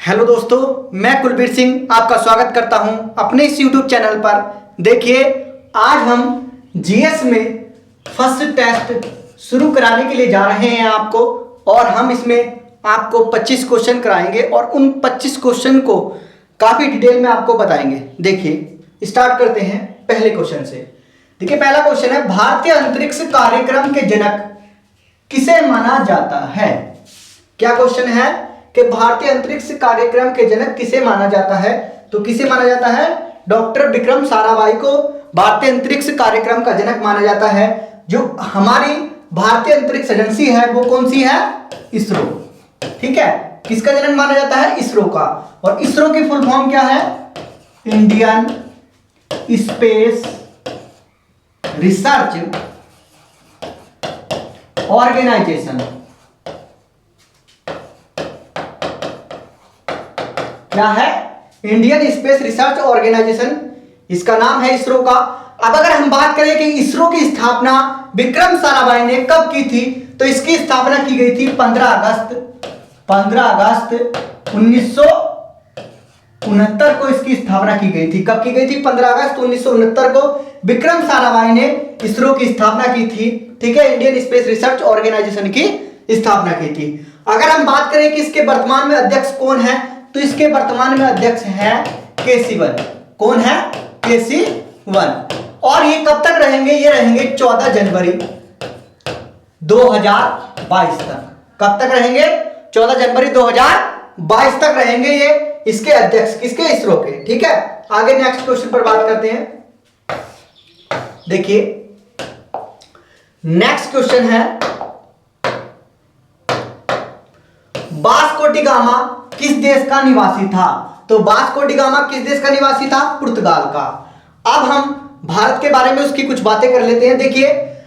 Hello दोस्तों, मैं कुलबीर सिंह आपका स्वागत करता हूं अपने इस यूट्यूब चैनल पर। देखिए, आज हम जीएस में फर्स्ट टेस्ट शुरू कराने के लिए जा रहे हैं आपको, और हम इसमें आपको 25 क्वेश्चन कराएंगे और उन 25 क्वेश्चन को काफ़ी डिटेल में आपको बताएंगे। देखिए, स्टार्ट करते हैं पहले क्वेश्चन से। देखिए, पहला क्वेश्चन है, भारतीय अंतरिक्ष कार्यक्रम के जनक किसे माना जाता है? क्या क्वेश्चन है कि भारतीय अंतरिक्ष कार्यक्रम के जनक किसे माना जाता है? तो किसे माना जाता है? डॉक्टर विक्रम साराभाई को भारतीय अंतरिक्ष कार्यक्रम का जनक माना जाता है। जो हमारी भारतीय अंतरिक्ष एजेंसी है वो कौन सी है? इसरो। ठीक है, किसका जनक माना जाता है? इसरो का। और इसरो की फुल फॉर्म क्या है? Indian Space Research Organisation. क्या है? इंडियन स्पेस रिसर्च ऑर्गेनाइजेशन, इसका नाम है इसरो का। अब अगर हम बात करें कि इसरो की स्थापना विक्रम साराभाई ने कब की थी, तो इसकी स्थापना की गई थी 15 अगस्त 1969 को इसकी स्थापना की गई थी। कब की गई थी? 15 अगस्त 1969 को विक्रम साराभाई ने इसरो की स्थापना की थी। ठीक है, इंडियन स्पेस रिसर्च ऑर्गेनाइजेशन की स्थापना की थी। अगर हम बात करें कि इसके वर्तमान में अध्यक्ष कौन है, तो इसके वर्तमान में अध्यक्ष है के-सिवन। कौन है? के-सिवन। और ये कब तक रहेंगे? ये रहेंगे 14 जनवरी 2022 तक। कब तक रहेंगे? 14 जनवरी 2022 तक रहेंगे ये इसके अध्यक्ष, किसके? इसरो के। ठीक है, आगे नेक्स्ट क्वेश्चन पर बात करते हैं। देखिए, नेक्स्ट क्वेश्चन है, वास्को डी गामा किस देश का निवासी था? तो वास्को डी गामा किस देश का निवासी था? पुर्तगाल का। अब हम भारत के बारे में उसकी कुछ बातें कर लेते हैं। देखिए,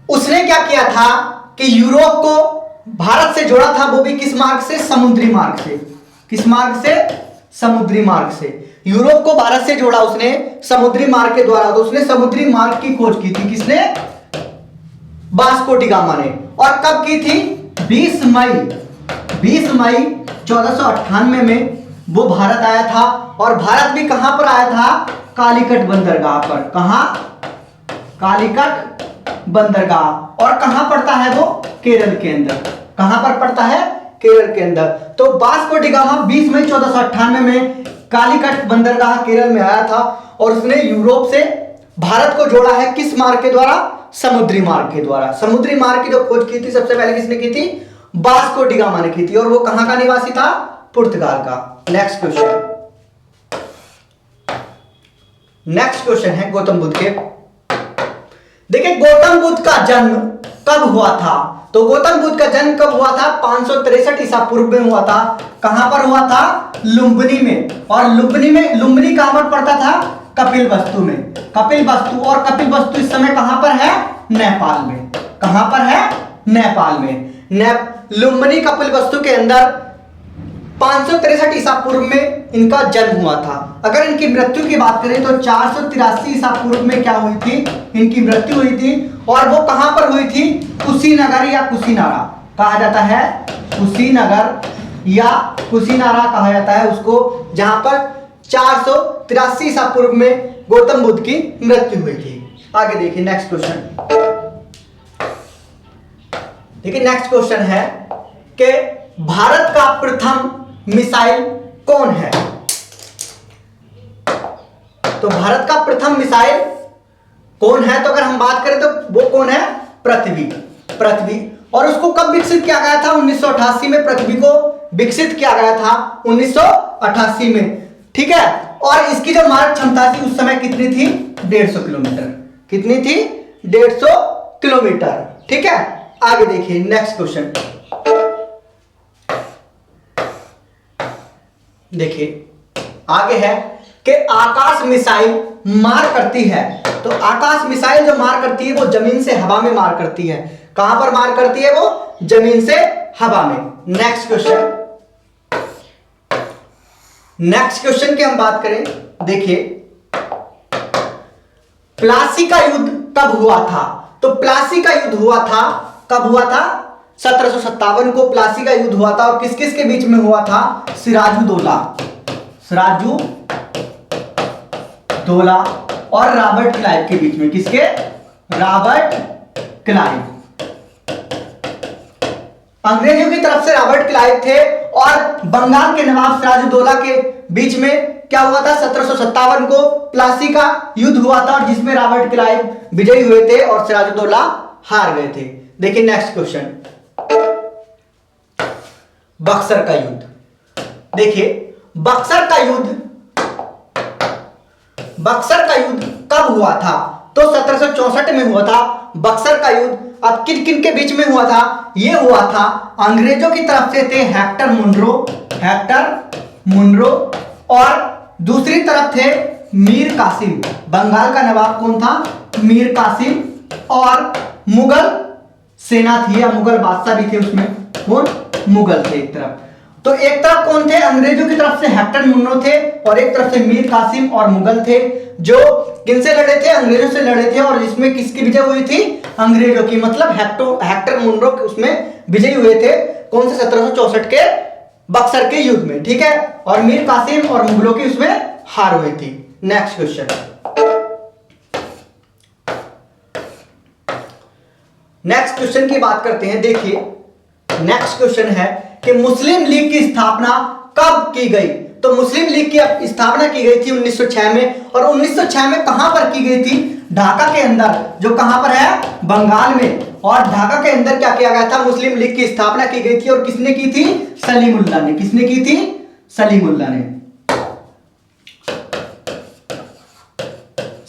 उसने क्या किया था कि यूरोप को भारत से जोड़ा था, वो भी किस मार्ग से? समुद्री मार्ग से। किस मार्ग से? समुद्री मार्ग से। यूरोप को भारत से जोड़ा उसने समुद्री मार्ग के द्वारा। तो उसने समुद्री मार्ग की खोज की थी। किसने? वास्को डी गामा ने। और कब की थी? 20 मई 1498 में वो भारत आया था। और भारत भी कहां पर आया था? कालीकट बंदरगाह पर। कहां? कालीकट बंदरगाह। और कहां पड़ता है वो? केरल के अंदर। कहां पर पड़ता है? केरल के अंदर। तो वास्को डी गामा 20 मई 1498 में कालीकट बंदरगाह केरल में आया था, और उसने यूरोप से भारत को जोड़ा है किस मार्ग के द्वारा? समुद्री मार्ग के द्वारा। समुद्री मार्ग की जो खोज की थी सबसे पहले किसने की थी? वास्को डी गामा ने की थी। और वो कहां का निवासी था? पुर्तगाल का। नेक्स्ट क्वेश्चन है गौतम बुद्ध के। देखिए, गौतम बुद्ध का जन्म कब हुआ था? तो गौतम बुद्ध का जन्म कब हुआ था? 563 ईसा पूर्व में हुआ था। कहां पर हुआ था? लुम्बिनी में। और लुम्बिनी कहां पर पड़ता था? कपिलवस्तु में। कपिलवस्तु। और कपिलवस्तु इस समय कहां पर है? नेपाल में। कहां पर है? नेपाल में। लुम्बिनी कपिलवस्तु के अंदर 563 ईसा पूर्व में इनका जन्म हुआ था। अगर इनकी मृत्यु की बात करें तो 483 ईसा पूर्व में क्या हुई थी? इनकी मृत्यु हुई थी। और वो कहां पर हुई थी? कुशीनगर या कुशीनारा कहा जाता है। कुशीनगर या कुशीनारा कहा जाता है उसको, जहां पर 483 ईसा पूर्व में गौतम बुद्ध की मृत्यु हुई थी। आगे देखिए, नेक्स्ट क्वेश्चन। देखिए, नेक्स्ट क्वेश्चन है कि भारत का प्रथम मिसाइल कौन है? तो भारत का प्रथम मिसाइल कौन है? तो अगर हम बात करें तो वो कौन है? पृथ्वी। और उसको कब विकसित किया गया था? 1988 में पृथ्वी को विकसित किया गया था, 1988 में। ठीक है, और इसकी जो मारक क्षमता थी उस समय कितनी थी? 150 किलोमीटर। कितनी थी? 150 किलोमीटर। ठीक है, आगे देखिए, नेक्स्ट क्वेश्चन। देखिए, आगे है कि आकाश मिसाइल मार करती है। तो आकाश मिसाइल जो मार करती है वो जमीन से हवा में मार करती है। कहां पर मार करती है वो? जमीन से हवा में। नेक्स्ट क्वेश्चन की हम बात करें। देखिए, प्लासी का युद्ध कब हुआ था? तो प्लासी का युद्ध हुआ था, कब हुआ था? 1757 को प्लासी का युद्ध हुआ था और किस किस के बीच में हुआ था? सिराजुद्दौला और रॉबर्ट क्लाइव के बीच में। किसके? Robert Clive. अंग्रेजों की तरफ से रॉबर्ट क्लाइव थे और बंगाल के नवाब सिराजुद्दौला के बीच में क्या हुआ था? 1757 को प्लासी का युद्ध हुआ था और जिसमें रॉबर्ट क्लाइव विजयी हुए थे और सिराजुद्दौला हार गए थे। देखिए नेक्स्ट क्वेश्चन, बक्सर का युद्ध। देखिए बक्सर का युद्ध कब हुआ था? तो 1764 में हुआ था बक्सर का युद्ध। अब किन किन के बीच में हुआ था? यह हुआ था अंग्रेजों की तरफ से थे हेक्टर मुनरो और दूसरी तरफ थे मीर कासिम। बंगाल का नवाब कौन था? मीर कासिम। और मुगल सेना थी या मुगल बादशाह भी थे उसमें। कौन? मुगल थे एक तरफ। तो एक तरफ कौन थे? अंग्रेजों की तरफ से हेक्टर मुनरो थे और एक तरफ से मीर कासिम और मुगल थे, जो किनसे लड़े थे? अंग्रेजों से लड़े थे। और जिसमें किसकी विजय हुई थी? अंग्रेजों की, मतलब हेक्टर मुनरो उसमें विजयी हुए थे। कौन से? 1764 के बक्सर के युद्ध में। ठीक है। और मीर कासिम और मुगलों की उसमें हार हुई थी। नेक्स्ट क्वेश्चन, की बात करते हैं। देखिए नेक्स्ट क्वेश्चन है कि मुस्लिम लीग की स्थापना कब की गई? तो मुस्लिम लीग की स्थापना की गई थी 1906 में। और 1906 में कहां पर की गई थी? ढाका के अंदर, जो कहां पर है? बंगाल में। और ढाका के अंदर क्या किया गया था? मुस्लिम लीग की स्थापना की गई थी। और किसने की थी? सलीमुल्लाह ने। किसने की थी? सलीमुल्लाह ने।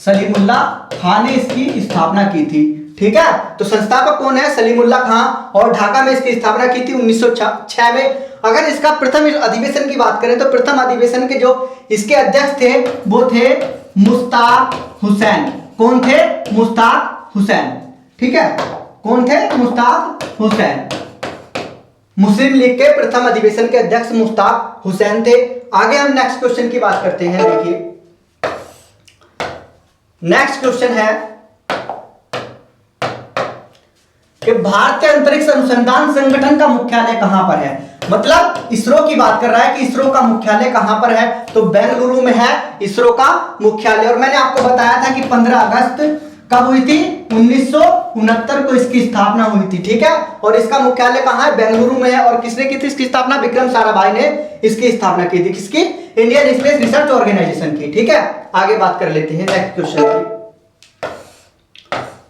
सलीमुल्लाह खान ने इसकी स्थापना की थी। ठीक है। तो संस्थापक कौन है? सलीमुल्लाह खां। और ढाका में इसकी स्थापना की थी 1906 में। अगर इसका प्रथम अधिवेशन की बात करें तो प्रथम अधिवेशन के जो इसके अध्यक्ष थे वो थे मुश्ताक हुसैन। कौन थे? मुश्ताक हुसैन। ठीक है। कौन थे? मुश्ताक हुसैन। मुस्लिम लीग के प्रथम अधिवेशन के अध्यक्ष मुश्ताक हुसैन थे। आगे हम नेक्स्ट क्वेश्चन की बात करते हैं। देखिए नेक्स्ट क्वेश्चन है कि भारतीय अंतरिक्ष अनुसंधान संगठन का मुख्यालय कहां पर है? मतलब इसरो की बात कर रहा है कि इसरो का मुख्यालय कहां पर है? तो बेंगलुरु में है इसरो का मुख्यालय। और मैंने आपको बताया था कि 15 अगस्त कब हुई थी? 1969 को इसकी स्थापना हुई थी। ठीक है। और इसका मुख्यालय कहां है? बेंगलुरु में है। और किसने की थी इसकी स्थापना? विक्रम साराभाई ने इसकी स्थापना की थी। किसकी? इंडियन स्पेस रिसर्च ऑर्गेनाइजेशन की। ठीक है। आगे बात कर लेते हैं नेक्स्ट क्वेश्चन की।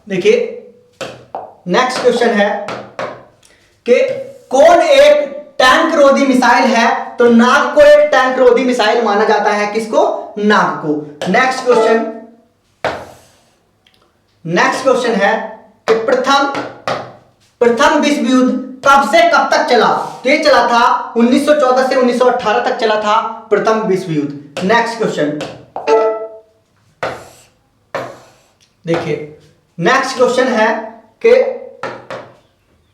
देखिए नेक्स्ट क्वेश्चन है कि कौन एक टैंक रोधी मिसाइल है? तो नाग को एक टैंक रोधी मिसाइल माना जाता है। किसको? नाग को। नेक्स्ट क्वेश्चन है कि प्रथम विश्व युद्ध कब से कब तक चला? तो ये चला था 1914 से 1918 तक चला था प्रथम विश्व युद्ध। नेक्स्ट क्वेश्चन देखिए नेक्स्ट क्वेश्चन है कि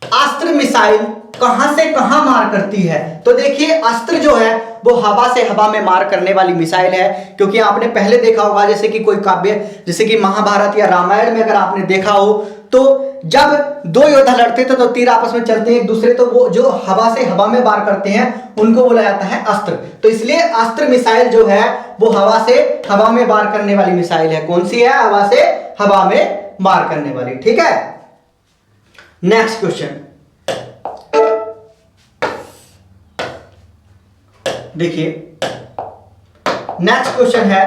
अस्त्र मिसाइल कहां से कहां मार करती है? तो देखिए अस्त्र जो है वो हवा से हवा में मार करने वाली मिसाइल है। क्योंकि आपने पहले देखा होगा, जैसे कि कोई काव्य, जैसे कि महाभारत या रामायण में अगर आपने देखा हो तो जब दो योद्धा लड़ते थे तो तीर आपस में चलते हैं एक दूसरे, तो वो जो हवा से हवा में वार करते हैं उनको बोला जाता है अस्त्र। तो इसलिए अस्त्र मिसाइल जो है वो हवा से हवा में वार करने वाली मिसाइल है। कौन सी है? हवा से हवा में वार करने वाली। ठीक है। नेक्स्ट क्वेश्चन देखिए नेक्स्ट क्वेश्चन है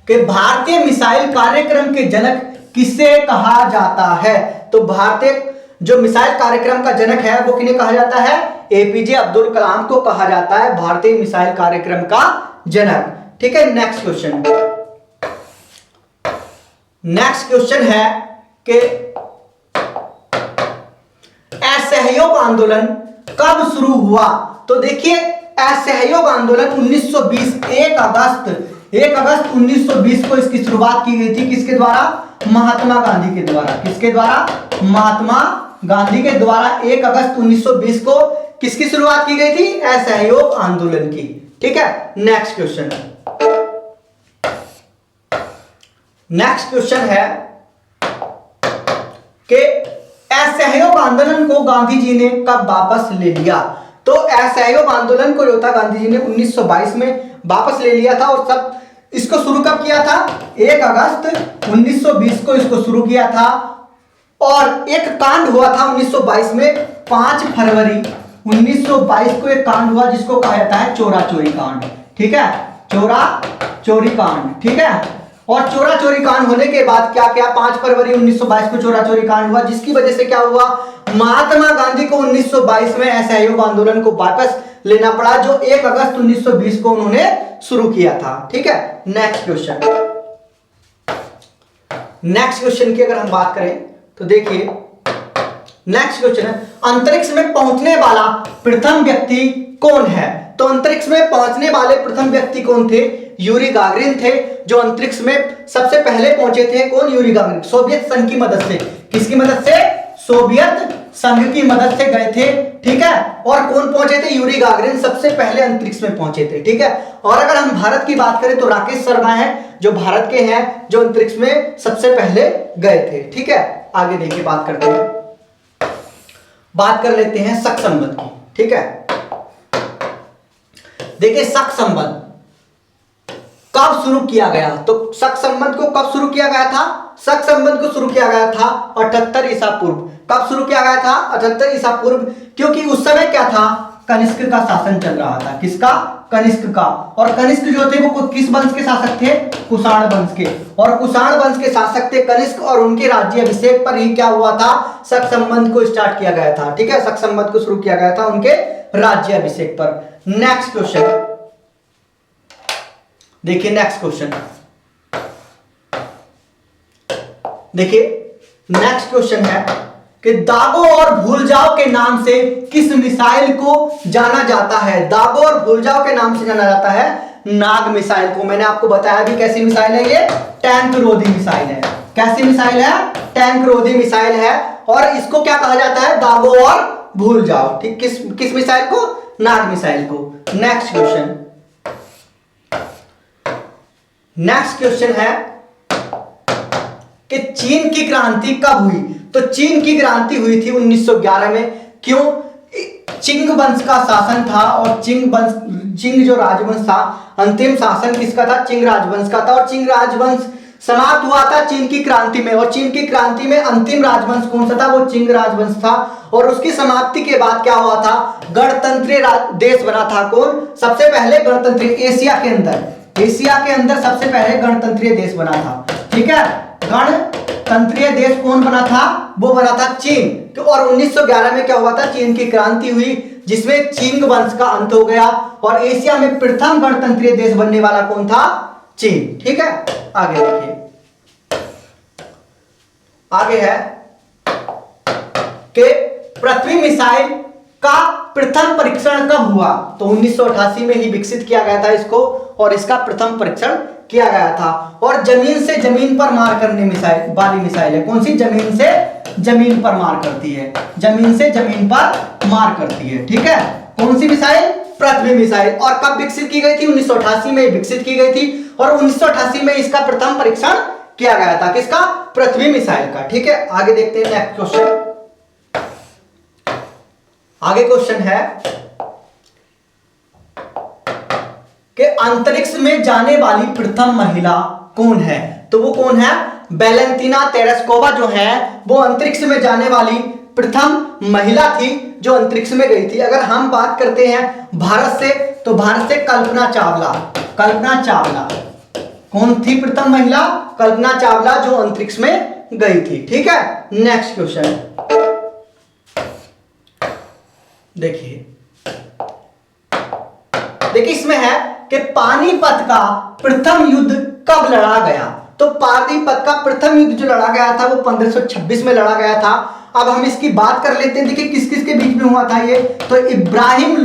कि भारतीय मिसाइल कार्यक्रम के जनक किसे कहा जाता है? तो भारतीय जो मिसाइल कार्यक्रम का जनक है वो किन्हें कहा जाता है? एपीजे अब्दुल कलाम को कहा जाता है भारतीय मिसाइल कार्यक्रम का जनक। ठीक है। नेक्स्ट क्वेश्चन है कि असहयोग आंदोलन कब शुरू हुआ? तो देखिए असहयोग आंदोलन 1920 1 अगस्त 1920 को इसकी शुरुआत की गई थी। किसके द्वारा? महात्मा गांधी के द्वारा। किसके द्वारा? महात्मा गांधी के द्वारा 1 अगस्त 1920 को किसकी शुरुआत की गई थी? असहयोग आंदोलन की। ठीक है। नेक्स्ट क्वेश्चन है कि असहयोग आंदोलन को गांधी जी ने कब वापस ले लिया? तो असहयोग आंदोलन को जो था गांधी जी ने 1922 में वापस ले लिया था। और सब इसको शुरू कब किया था? 1 अगस्त 1920 को इसको शुरू किया था। और एक कांड हुआ था 1922 में, 5 फरवरी 1922 को एक कांड हुआ जिसको कहा जाता है चोरा चोरी कांड। ठीक है, चोरा चोरी कांड। ठीक है, और चोरा चोरी कांड होने के बाद क्या क्या, 5 फरवरी 1922 को चोरा चोरी कांड हुआ, जिसकी वजह से क्या हुआ, महात्मा गांधी को 1922 में असहयोग आंदोलन को वापस लेना पड़ा, जो 1 अगस्त 1920 को उन्होंने शुरू किया था। ठीक है, नेक्स्ट क्वेश्चन। नेक्स्ट क्वेश्चन की अगर हम बात करें तो देखिए, नेक्स्ट क्वेश्चन है अंतरिक्ष में पहुंचने वाला प्रथम व्यक्ति कौन है? तो अंतरिक्ष में पहुंचने वाले प्रथम व्यक्ति कौन थे? यूरी गागरिन थे, जो अंतरिक्ष में सबसे पहले पहुंचे थे। कौन? Yuri Gagarin. सोवियत संघ की मदद से। किसकी मदद से? सोवियत संघ की मदद से गए थे। ठीक है, और कौन पहुंचे थे? यूरी गागरिन सबसे पहले अंतरिक्ष में पहुंचे थे। ठीक है, और अगर हम भारत की बात करें तो राकेश शर्मा है, जो भारत के हैं, जो अंतरिक्ष में सबसे पहले गए थे। ठीक है, आगे देखिए, बात करते हैं, बात कर लेते हैं शक संबंध की। ठीक है, देखिए शक संबंध कब शुरू किया गया? तो शक संबंध को कब शुरू किया गया था? शक संबंध को शुरू किया गया था 78 ईसा पूर्व। कब शुरू किया गया था? 78 ईसा पूर्व, क्योंकि उस समय क्या था, कनिष्क का शासन चल रहा था। किसका? कनिष्क का। और कनिष्क जो थे वो किस वंश के शासक थे? कुषाण वंश के। और कुषाण वंश के शासक थे कनिष्क, और उनके राज्य अभिषेक पर ही क्या हुआ था, शक संबंध को स्टार्ट किया गया था। ठीक है, शक संबंध को शुरू किया गया था उनके राज्य अभिषेक पर। नेक्स्ट क्वेश्चन देखिए, नेक्स्ट क्वेश्चन देखिए, नेक्स्ट क्वेश्चन है कि दागो और भूल जाओ के नाम से किस मिसाइल को जाना जाता है? दागो और भूल जाओ के नाम से जाना जाता है नाग मिसाइल को। मैंने आपको बताया भी कैसी मिसाइल है ये, टैंक रोधी मिसाइल है। कैसी मिसाइल है? टैंक रोधी मिसाइल है। और इसको क्या कहा जाता है? दागो और भूल जाओ। ठीक, किस मिसाइल को? नाग मिसाइल को। नेक्स्ट क्वेश्चन, नेक्स्ट क्वेश्चन है कि चीन की क्रांति कब हुई? तो चीन की क्रांति हुई थी 1911 में। क्यों? चिंग वंश का शासन था, और चिंग जो राजवंश था, अंतिम शासन किसका था? चिंग राजवंश का था। और चिंग राजवंश समाप्त हुआ था चीन की क्रांति में। और चीन की क्रांति में अंतिम राजवंश कौन सा था? वो चिंग राजवंश था। और उसकी समाप्ति के बाद क्या हुआ था? गणतंत्रीय देश बना था। कौन? सबसे पहले गणतंत्रीय, एशिया के अंदर सबसे पहले गणतंत्रीय देश बना था। ठीक है, गणतंत्रीय देश कौन बना था? वो बना था चीन। तो और 1911 में क्या हुआ था? चीन की क्रांति हुई, जिसमें चिंग वंश का अंत हो गया, और एशिया में प्रथम गणतंत्रीय देश बनने वाला कौन था? चीन। ठीक है, आगे देखिए, आगे है कि पृथ्वी मिसाइल का प्रथम परीक्षण कब हुआ? तो 1988 में ही विकसित किया गया था इसको, और इसका प्रथम परीक्षण किया गया था। और जमीन से जमीन पर मार करने मिसाइल वाली मिसाइल है। कौन सी? जमीन से जमीन पर मार करती है। जमीन से जमीन पर मार करती है। ठीक है, कौन सी मिसाइल? पृथ्वी मिसाइल। और कब विकसित की गई थी? 1988 में विकसित की गई थी, और 1988 में इसका प्रथम परीक्षण किया गया था। किसका? पृथ्वी मिसाइल का। ठीक है, आगे देखते हैं नेक्स्ट क्वेश्चन। आगे क्वेश्चन है कि अंतरिक्ष में जाने वाली प्रथम महिला कौन है? तो वो कौन है? वैलेंटीना तेरेस्कोवा जो है, वो अंतरिक्ष में जाने वाली प्रथम महिला थी जो अंतरिक्ष में गई थी। अगर हम बात करते हैं भारत से, तो भारत से कल्पना चावला। कल्पना चावला कौन थी प्रथम महिला? कल्पना चावला, जो अंतरिक्ष में गई थी। ठीक है, नेक्स्ट क्वेश्चन देखिए, इसमें है कि पानीपत का प्रथम युद्ध कब लड़ा गया? तो पानीपत का प्रथम युद्ध जो लड़ा गया था वो 1526 में लड़ा गया था। अब हम इसकी बात कर लेते हैं। देखिए किस किस के बीच में हुआ था ये? तो इब्राहिम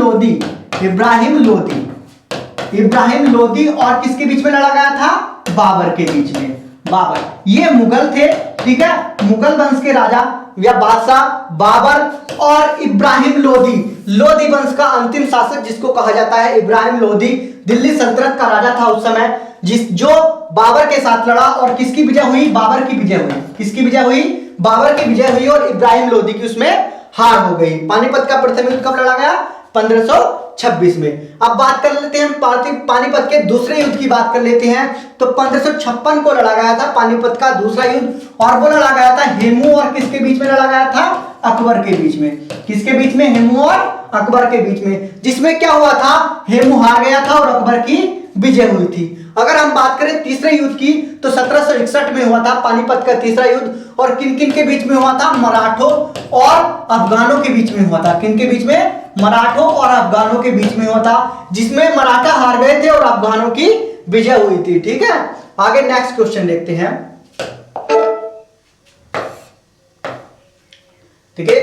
लोदी और किसके बीच में लड़ा गया था? बाबर के बीच में। बाबर ये मुगल थे। ठीक है, मुगल वंश के राजा या बादशाह बाबर और इब्राहिम लोदी वंश का अंतिम शासक, जिसको कहा जाता है इब्राहिम लोदी, दिल्ली सल्तनत का राजा था उस समय, जो बाबर के साथ लड़ा। और किसकी विजय हुई? बाबर की विजय हुई। किसकी विजय हुई? बाबर की विजय हुई और इब्राहिम लोदी की उसमें हार हो गई। पानीपत का प्रथम युद्ध कब लड़ा गया? 1526 में। अब बात कर लेते हैं पानीपत के दूसरे युद्ध की बात कर लेते हैं। तो 1556 को लड़ा गया था पानीपत का दूसरा युद्ध, और वो लड़ा गया था हेमू और किसके बीच में लड़ा गया था? अकबर के बीच में। किसके बीच में? हेमू और अकबर के बीच में, जिसमें क्या हुआ था? हेमू हार गया था और अकबर की विजय हुई थी। अगर हम बात करें तीसरे युद्ध की तो 1761 में हुआ था पानीपत का तीसरा युद्ध, और किन किन के बीच में हुआ था? मराठों और अफगानों के बीच में हुआ था। किन के बीच में? मराठों और अफगानों के बीच में हुआ था, जिसमें मराठा हार गए थे और अफगानों की विजय हुई थी। ठीक है, आगे नेक्स्ट क्वेश्चन देखते हैं। ठीक है,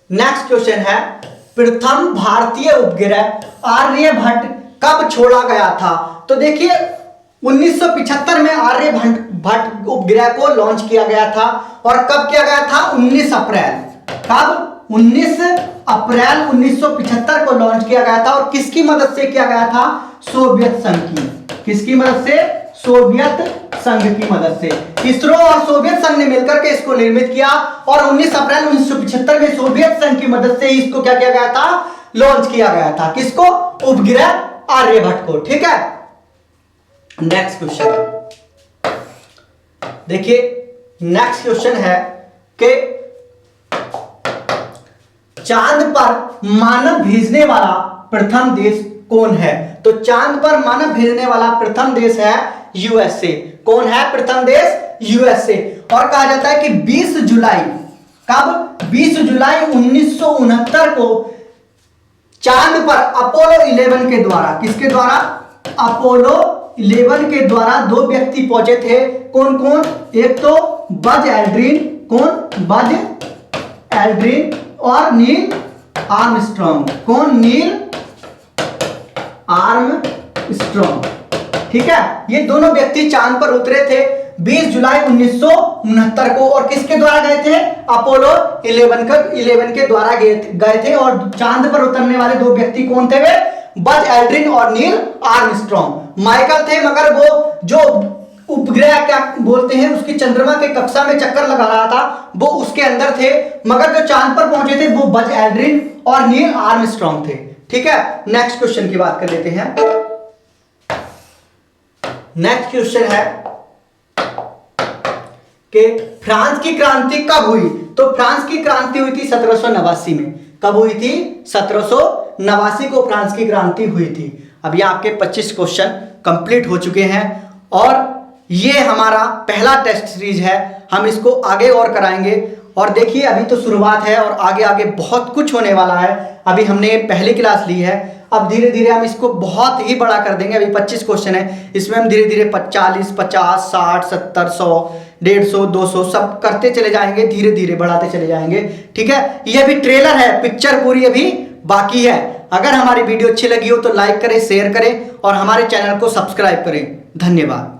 नेक्स्ट क्वेश्चन है प्रथम भारतीय उपग्रह आर्यभट्ट कब छोड़ा गया था? तो देखिए 1975 में आर्यभट्ट उपग्रह को लॉन्च किया गया था, और कब किया गया था? 19 अप्रैल। कब? 19 अप्रैल 1975 को लॉन्च किया गया था, और किसकी मदद से किया गया था? सोवियत संघ की। किसकी मदद से? सोवियत संघ की मदद से। इसरो और सोवियत संघ ने मिलकर के इसको निर्मित किया, और 19 अप्रैल 1975 में सोवियत संघ की मदद से इसको क्या किया गया था? लॉन्च किया गया था। किसको? उपग्रह आर्यभट्ट को। ठीक है, नेक्स्ट क्वेश्चन देखिए। नेक्स्ट क्वेश्चन है कि चांद पर मानव भेजने वाला प्रथम देश कौन है? तो चांद पर मानव भेजने वाला प्रथम देश है यूएसए। कौन है प्रथम देश? यूएसए। और कहा जाता है कि 20 जुलाई, कब? 20 जुलाई 1969 को चांद पर अपोलो 11 के द्वारा, किसके द्वारा? अपोलो 11 के द्वारा 2 व्यक्ति पहुंचे थे। कौन कौन? एक तो बज एल्ड्रिन। कौन? बज एल्ड्रिन और नील आर्मस्ट्रॉन्ग। कौन? Neil Armstrong. ठीक है, ये दोनों व्यक्ति चांद पर उतरे थे 20 जुलाई 1969 को, और किसके द्वारा गए थे? अपोलो 11 के द्वारा गए थे। और चांद पर उतरने वाले 2 व्यक्ति कौन थे? वे बज एल्ड्रिन और नील आर्मस्ट्रॉन्ग। माइकल थे, मगर वो जो उपग्रह क्या बोलते हैं उसकी चंद्रमा के कक्षा में चक्कर लगा रहा था, वो उसके अंदर थे, मगर जो चांद पर पहुंचे थे वो बज एल्ड्रिन और नील आर्मस्ट्रॉन्ग थे। ठीक है, नेक्स्ट क्वेश्चन की बात कर लेते हैं। नेक्स्ट क्वेश्चन है कि फ्रांस की क्रांति कब हुई? तो फ्रांस की क्रांति हुई थी 1789 में। कब हुई थी? 1789 को फ्रांस की क्रांति हुई थी। अभी आपके 25 क्वेश्चन कंप्लीट हो चुके हैं, और ये हमारा पहला टेस्ट सीरीज है। हम इसको आगे और कराएंगे, और देखिए अभी तो शुरुआत है और आगे आगे बहुत कुछ होने वाला है। अभी हमने पहली क्लास ली है, अब धीरे धीरे हम इसको बहुत ही बड़ा कर देंगे। अभी 25 क्वेश्चन है, इसमें हम धीरे धीरे 40, 50, 60, 70, 100, 150, 200 सब करते चले जाएंगे, धीरे धीरे बढ़ाते चले जाएंगे। ठीक है, ये अभी ट्रेलर है, पिक्चर पूरी अभी बाकी है। अगर हमारी वीडियो अच्छी लगी हो तो लाइक करें, शेयर करें और हमारे चैनल को सब्सक्राइब करें। धन्यवाद।